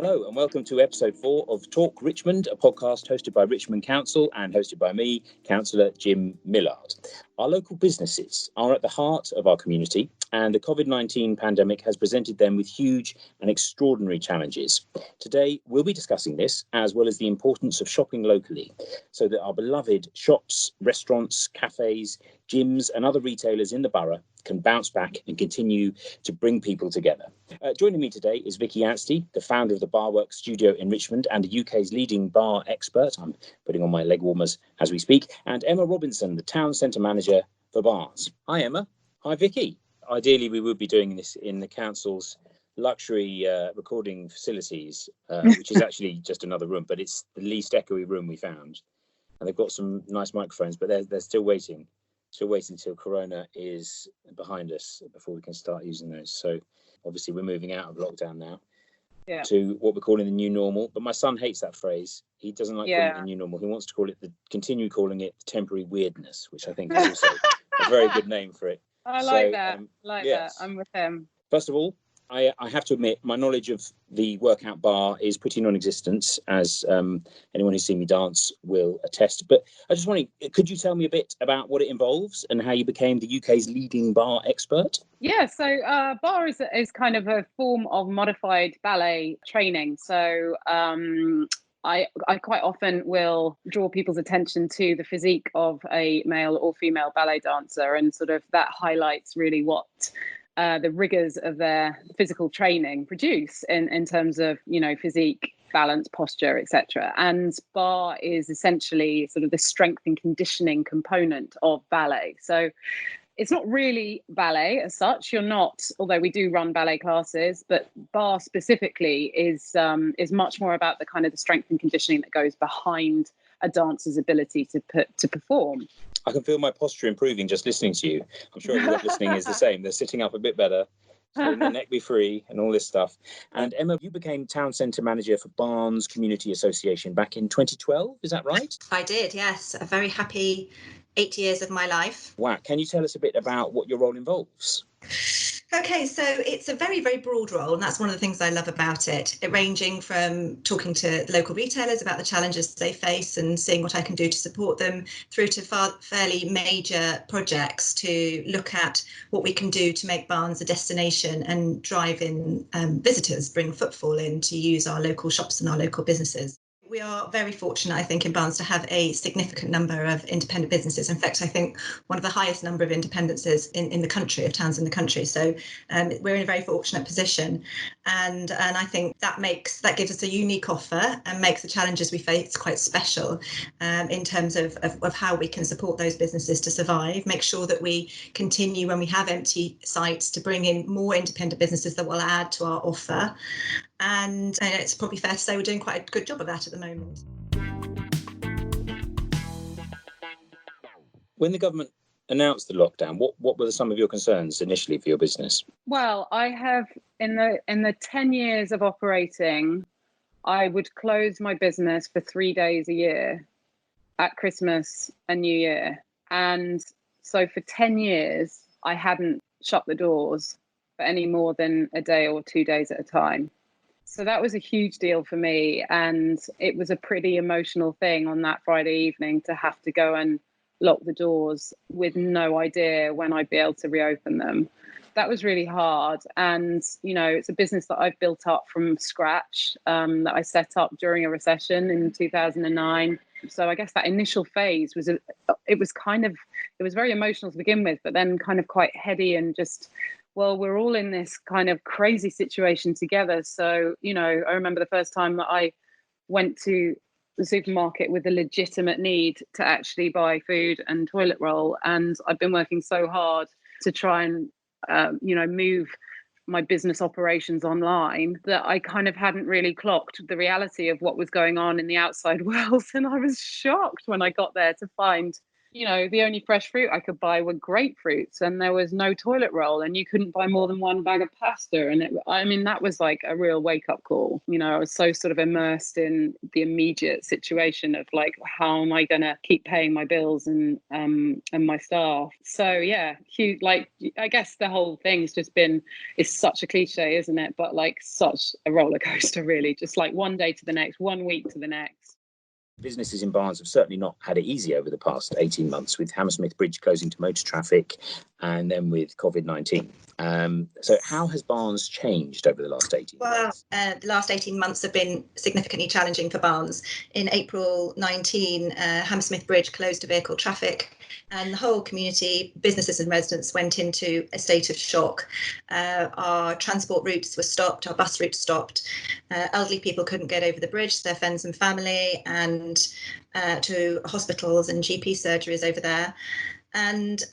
Hello and welcome to episode 4 of Talk Richmond, a podcast hosted by Richmond Council and hosted by me, Councillor Jim Millard. Our local businesses are at the heart of our community, and the COVID-19 pandemic has presented them with huge and extraordinary challenges. Today, we'll be discussing this, as well as the importance of shopping locally, so that our beloved shops, restaurants, cafes, gyms and other retailers in the borough can bounce back and continue to bring people together. Joining me today is Vicky Anstey, the founder of the Barworks Studio in Richmond and the UK's leading bar expert. I'm putting on my leg warmers as we speak. And Emma Robinson, the town centre manager for bars. Hi, Emma. Hi, Vicky. Ideally, we would be doing this in the council's luxury recording facilities, which is actually just another room, but it's the least echoey room we found. And they've got some nice microphones, but they're still waiting. Still waiting until Corona is behind us before we can start using those. So obviously we're moving out of lockdown now to what we're calling the new normal. But my son hates that phrase. He doesn't like calling it the new normal. He wants to continue calling it the temporary weirdness, which I think is also a very good name for it. I like that. That. I'm with him. First of all, I have to admit, my knowledge of the workout bar is pretty non-existent, as anyone who's seen me dance will attest. But I just wondering, could you tell me a bit about what it involves and how you became the UK's leading bar expert? Yeah, so bar is kind of a form of modified ballet training. So I quite often will draw people's attention to the physique of a male or female ballet dancer, and sort of that highlights really what the rigors of their physical training produce in terms of, physique, balance, posture, etc. And bar is essentially sort of the strength and conditioning component of ballet. So it's not really ballet as such. Although we do run ballet classes, but bar specifically is much more about the kind of the strength and conditioning that goes behind a dancer's ability to perform. I can feel my posture improving just listening to you. I'm sure everyone listening is the same. They're sitting up a bit better, letting their neck be free and all this stuff. And Emma, you became town centre manager for Barnes Community Association back in 2012. Is that right? I did, yes. A very happy 8 years of my life. Wow. Can you tell us a bit about what your role involves? Okay, so it's a very, very broad role, and that's one of the things I love about it, ranging from talking to local retailers about the challenges they face and seeing what I can do to support them, through to fairly major projects to look at what we can do to make Barnes a destination and drive in visitors, bring footfall in to use our local shops and our local businesses. We are very fortunate, I think, in Barnes to have a significant number of independent businesses. In fact, I think one of the highest number of independences in the country, of towns in the country. So we're in a very fortunate position. And I think that gives us a unique offer and makes the challenges we face quite special in terms of how we can support those businesses to survive, make sure that we continue when we have empty sites to bring in more independent businesses that will add to our offer. And it's probably fair to say we're doing quite a good job of that at the moment. When the government announced the lockdown, what were some of your concerns initially for your business? Well, I have in the 10 years of operating, I would close my business for 3 days a year at Christmas and New Year. And so for 10 years, I hadn't shut the doors for any more than a day or 2 days at a time. So that was a huge deal for me. And it was a pretty emotional thing on that Friday evening to have to go and lock the doors with no idea when I'd be able to reopen them. That was really hard. And, it's a business that I've built up from scratch, that I set up during a recession in 2009. So I guess that initial phase was very emotional to begin with, but then kind of quite heady and just, well, we're all in this kind of crazy situation together. So, I remember the first time that I went to the supermarket with a legitimate need to actually buy food and toilet roll. And I've been working so hard to try and, move my business operations online that I kind of hadn't really clocked the reality of what was going on in the outside world. And I was shocked when I got there to find the only fresh fruit I could buy were grapefruits, and there was no toilet roll, and you couldn't buy more than one bag of pasta. And that was like a real wake up call. I was so sort of immersed in the immediate situation of like, how am I going to keep paying my bills and my staff? So yeah, huge. Like, I guess the whole thing's just been, it's such a cliche, isn't it? But like such a roller coaster, really. Just like one day to the next, 1 week to the next. Businesses in Barnes have certainly not had it easy over the past 18 months, with Hammersmith Bridge closing to motor traffic and then with COVID-19. So how has Barnes changed over the last 18 months? Well, the last 18 months have been significantly challenging for Barnes. In April 19, Hammersmith Bridge closed to vehicle traffic, and the whole community, businesses and residents, went into a state of shock. Our transport routes were stopped, our bus routes stopped. Elderly people couldn't get over the bridge, their friends and family, and to hospitals and GP surgeries over there. And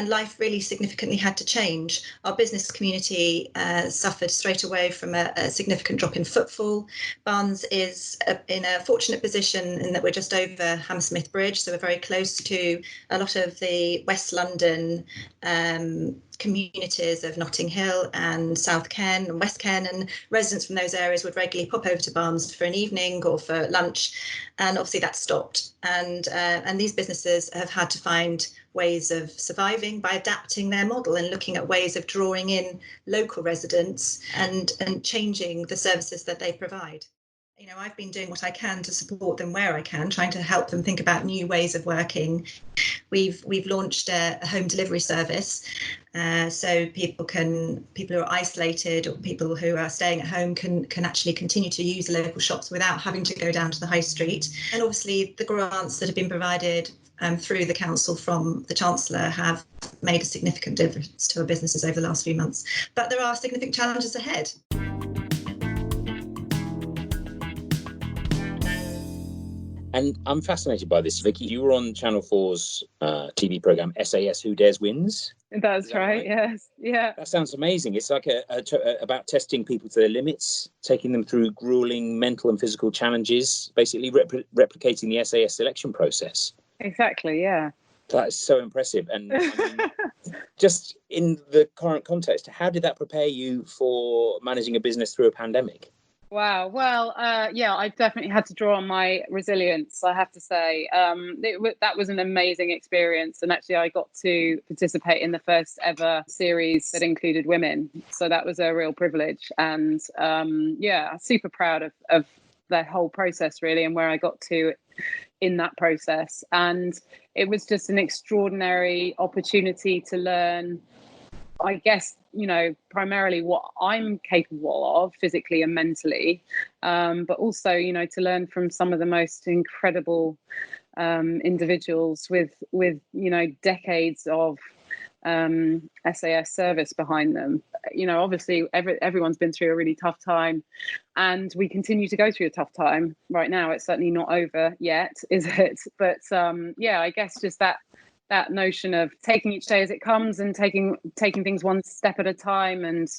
life really significantly had to change. Our business community suffered straight away from a significant drop in footfall. Barnes is in a fortunate position in that we're just over Hammersmith Bridge, so we're very close to a lot of the West London communities of Notting Hill and South Ken and West Ken, and residents from those areas would regularly pop over to Barnes for an evening or for lunch, and obviously that stopped. And these businesses have had to find ways of surviving by adapting their model and looking at ways of drawing in local residents and changing the services that they provide. I've been doing what I can to support them where I can, trying to help them think about new ways of working. We've launched a home delivery service, so people who are isolated or people who are staying at home can actually continue to use local shops without having to go down to the high street. And obviously the grants that have been provided through the council from the Chancellor have made a significant difference to our businesses over the last few months. But there are significant challenges ahead. And I'm fascinated by this, Vicky. You were on Channel 4's TV programme SAS Who Dares Wins. That's right, yes. Yeah. That sounds amazing. It's like about testing people to their limits, taking them through grueling mental and physical challenges, basically replicating the SAS selection process. Exactly, yeah. That's so impressive. And just in the current context, how did that prepare you for managing a business through a pandemic? Wow. Well, I definitely had to draw on my resilience, I have to say. That was an amazing experience. And actually, I got to participate in the first ever series that included women. So that was a real privilege. And super proud of that whole process, really, and where I got to in that process. And it was just an extraordinary opportunity to learn, I guess, primarily what I'm capable of physically and mentally, but also, to learn from some of the most incredible individuals with decades of SAS service behind them. Obviously everyone's been through a really tough time, and we continue to go through a tough time right now. It's certainly not over yet, is it? But I guess just that notion of taking each day as it comes and taking things one step at a time, and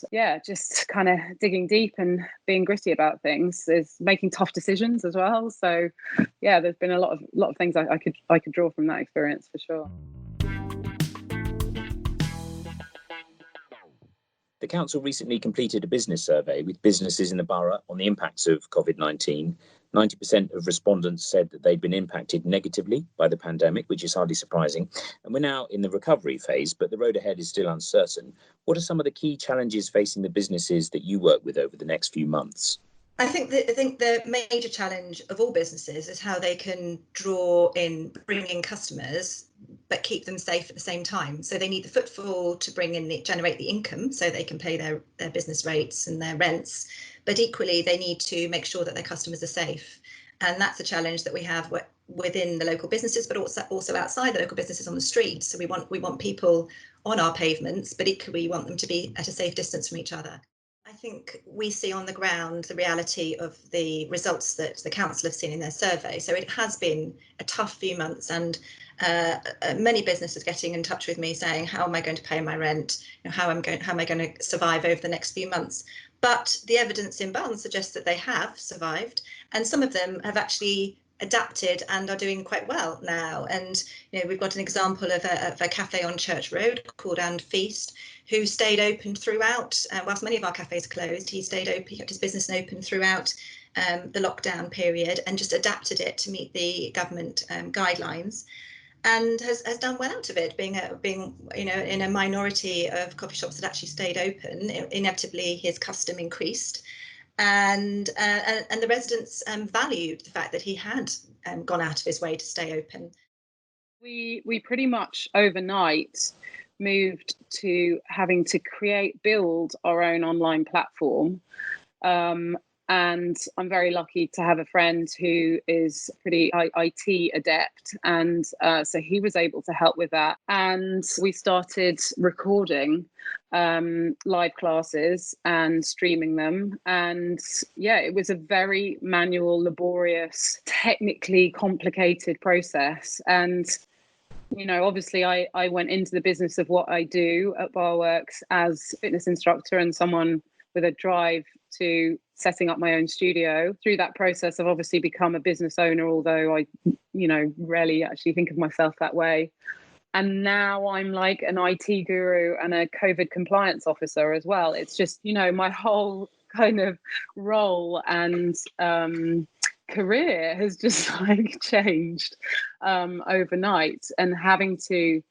just kind of digging deep and being gritty about things, is making tough decisions as well. So there's been a lot of things I could draw from that experience, for sure. The council recently completed a business survey with businesses in the borough on the impacts of COVID-19. 90% of respondents said that they'd been impacted negatively by the pandemic, which is hardly surprising. And we're now in the recovery phase, but the road ahead is still uncertain. What are some of the key challenges facing the businesses that you work with over the next few months? I think the major challenge of all businesses is how they can bring in customers, but keep them safe at the same time. So they need the footfall to generate the income so they can pay their business rates and their rents. But equally, they need to make sure that their customers are safe. And that's a challenge that we have within the local businesses, but also outside the local businesses on the streets. So we want people on our pavements, but equally we want them to be at a safe distance from each other. I think we see on the ground the reality of the results that the council have seen in their survey. So it has been a tough few months, and many businesses getting in touch with me saying, how am I going to pay my rent? How am I going to survive over the next few months? But the evidence in Barnes suggests that they have survived, and some of them have actually adapted and are doing quite well now. And we've got an example of a cafe on Church Road called And Feast, who stayed open throughout. Whilst many of our cafes closed, he stayed open. He kept his business open throughout the lockdown period and just adapted it to meet the government guidelines, and has done well out of it, being in a minority of coffee shops that actually stayed open. Inevitably, his custom increased. And the residents valued the fact that he had gone out of his way to stay open. We pretty much overnight moved to having to build our own online platform. And I'm very lucky to have a friend who is pretty IT adept. And so he was able to help with that. And we started recording live classes and streaming them. And yeah, it was a very manual, laborious, technically complicated process. And obviously I went into the business of what I do at Barworks as a fitness instructor and someone with a drive to setting up my own studio. Through that process, I've obviously become a business owner, although I, rarely actually think of myself that way. And now I'm like an IT guru and a COVID compliance officer as well. It's just, my whole kind of role and career has just changed overnight, and having to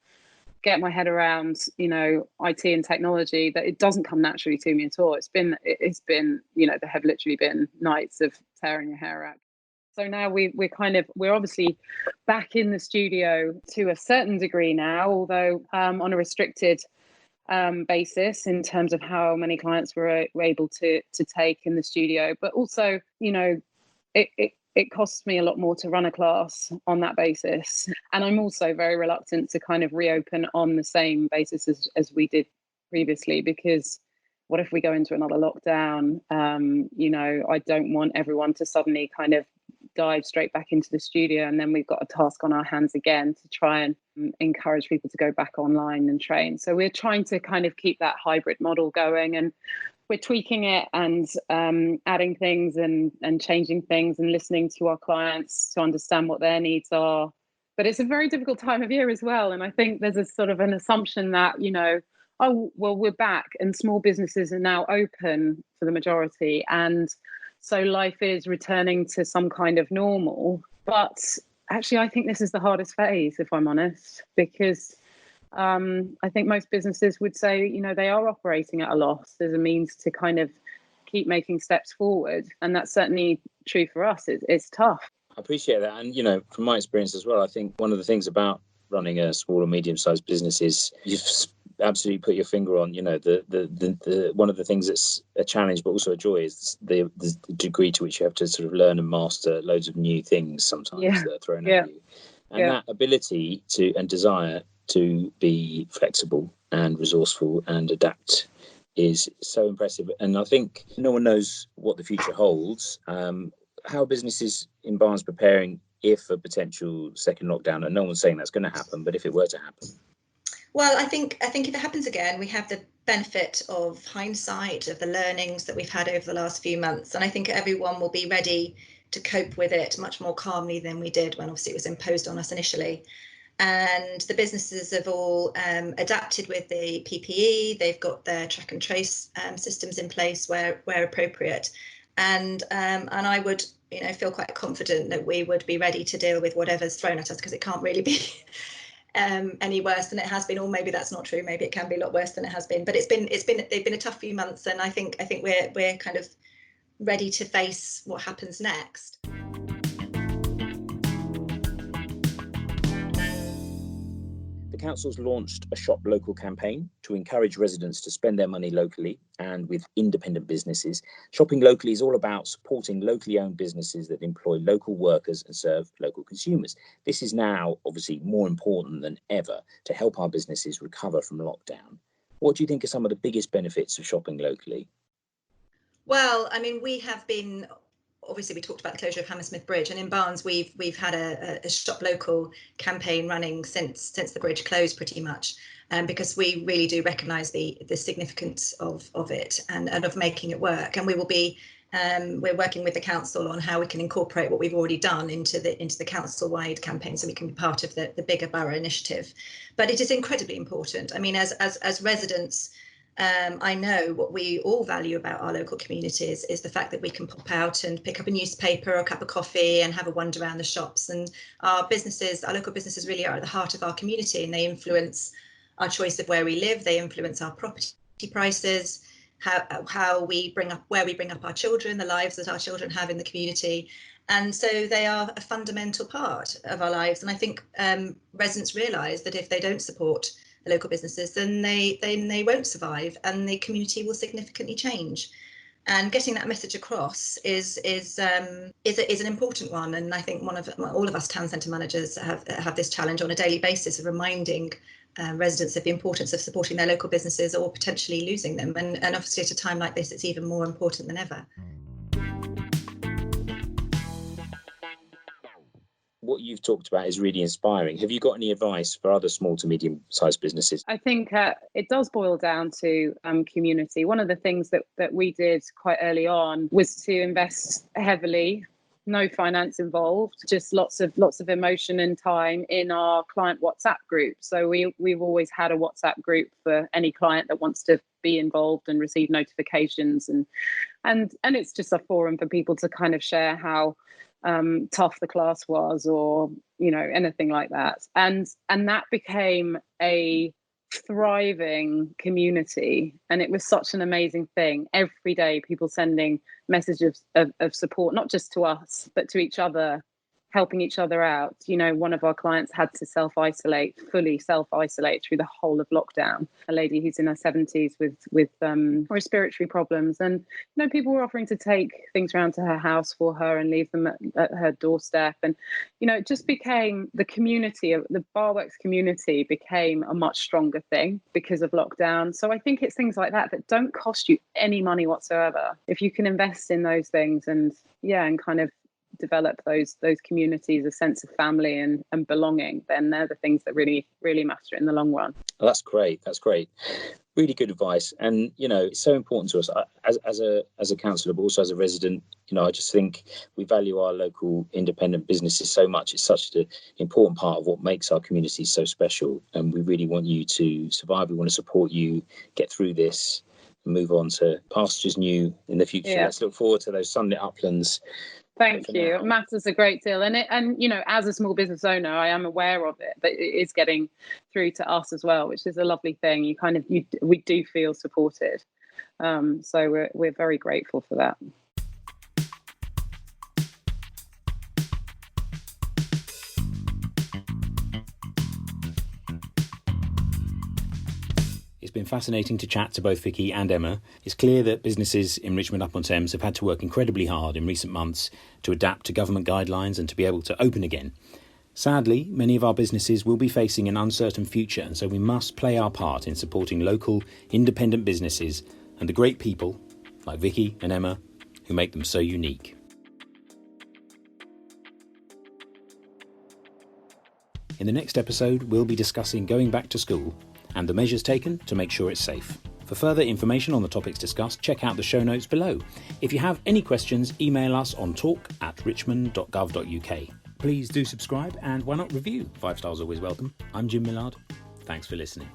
get my head around IT and technology, that it doesn't come naturally to me at all. It's been there have literally been nights of tearing your hair out. So now we're obviously back in the studio to a certain degree now, although on a restricted basis in terms of how many clients we're able to take in the studio. But also, it costs me a lot more to run a class on that basis. And I'm also very reluctant to kind of reopen on the same basis as we did previously, because what if we go into another lockdown? I don't want everyone to suddenly kind of dive straight back into the studio, and then we've got a task on our hands again to try and encourage people to go back online and train. So we're trying to kind of keep that hybrid model going, and we're tweaking it and adding things and changing things and listening to our clients to understand what their needs are. But it's a very difficult time of year as well. And I think there's a sort of an assumption that, oh, well, we're back and small businesses are now open for the majority. And so life is returning to some kind of normal. But actually, I think this is the hardest phase, if I'm honest, because I think most businesses would say, they are operating at a loss. There's a means to kind of keep making steps forward. And that's certainly true for us. It's tough. I appreciate that. And, from my experience as well, I think one of the things about running a small or medium-sized business is you've absolutely put your finger on, the one of the things that's a challenge, but also a joy, is the degree to which you have to sort of learn and master loads of new things sometimes that are thrown at you. And that ability to and desire to be flexible and resourceful and adapt is so impressive. And I think no one knows what the future holds. How are businesses in Barnes preparing if a potential second lockdown, and no one's saying that's going to happen, but if it were to happen? Well, I think if it happens again, we have the benefit of hindsight, of the learnings that we've had over the last few months. And I think everyone will be ready to cope with it much more calmly than we did when obviously it was imposed on us initially. And the businesses have all adapted with the PPE. They've got their track and trace systems in place where appropriate. And I would, feel quite confident that we would be ready to deal with whatever's thrown at us, because it can't really be any worse than it has been. Or maybe that's not true. Maybe it can be a lot worse than it has been. But they've been a tough few months, and I think we're kind of ready to face what happens next. The council's launched a Shop Local campaign to encourage residents to spend their money locally and with independent businesses. Shopping locally is all about supporting locally owned businesses that employ local workers and serve local consumers. This is now obviously more important than ever to help our businesses recover from lockdown. What do you think are some of the biggest benefits of shopping locally? Well, I mean, we have been, obviously we talked about the closure of Hammersmith Bridge, and in Barnes we've had a Shop Local campaign running since the bridge closed pretty much, because we really do recognise the significance of it and of making it work. And we will be We're working with the council on how we can incorporate what we've already done into the council-wide campaign, so we can be part of the bigger borough initiative. But it is incredibly important. I mean, as residents, I know what we all value about our local communities is the fact that we can pop out and pick up a newspaper or a cup of coffee and have a wander around the shops. And our local businesses really are at the heart of our community, and they influence our choice of where we live. They influence our property prices, how we bring up our children, the lives that our children have in the community. And so they are a fundamental part of our lives. And I think residents realise that if they don't support the local businesses, then they won't survive, and the community will significantly change. And getting that message across is an important one. And I think all of us town centre managers have this challenge on a daily basis of reminding residents of the importance of supporting their local businesses or potentially losing them. And obviously at a time like this, it's even more important than ever. What you've talked about is really inspiring. Have you got any advice for other small to medium-sized businesses? I think it does boil down to community. One of the things that we did quite early on was to invest heavily, no finance involved, just lots of emotion and time in our client WhatsApp group. So we've always had a WhatsApp group for any client that wants to be involved and receive notifications, and it's just a forum for people to kind of share how tough the class was, or anything like that, and that became a thriving community. And it was such an amazing thing. Every day people sending messages of support, not just to us but to each other, helping each other out. One of our clients had to fully self-isolate through the whole of lockdown, a lady who's in her 70s with respiratory problems. And people were offering to take things around to her house for her and leave them at her doorstep. And it just became the community, the Barworks community became a much stronger thing because of lockdown. So I think it's things like that don't cost you any money whatsoever. If you can invest in those things and kind of develop those communities, a sense of family and belonging, then they're the things that really, really matter in the long run. Well, that's great. Really good advice. And it's so important to us as a councillor, but also as a resident. I just think we value our local independent businesses so much. It's such an important part of what makes our community so special, and we really want you to survive. We want to support you get through this and move on to pastures new in the future. Let's look forward to those sunlit uplands. Thank you. It matters a great deal. And as a small business owner, I am aware of it, but it is getting through to us as well, which is a lovely thing. We do feel supported. So we're very grateful for that. It's been fascinating to chat to both Vicky and Emma. It's clear that businesses in Richmond-upon-Thames have had to work incredibly hard in recent months to adapt to government guidelines and to be able to open again. Sadly, many of our businesses will be facing an uncertain future, and so we must play our part in supporting local, independent businesses and the great people, like Vicky and Emma, who make them so unique. In the next episode, we'll be discussing going back to school and the measures taken to make sure it's safe. For further information on the topics discussed, check out the show notes below. If you have any questions, email us on talk@richmond.gov.uk. Please do subscribe, and why not review? 5 stars always welcome. I'm Jim Millard. Thanks for listening.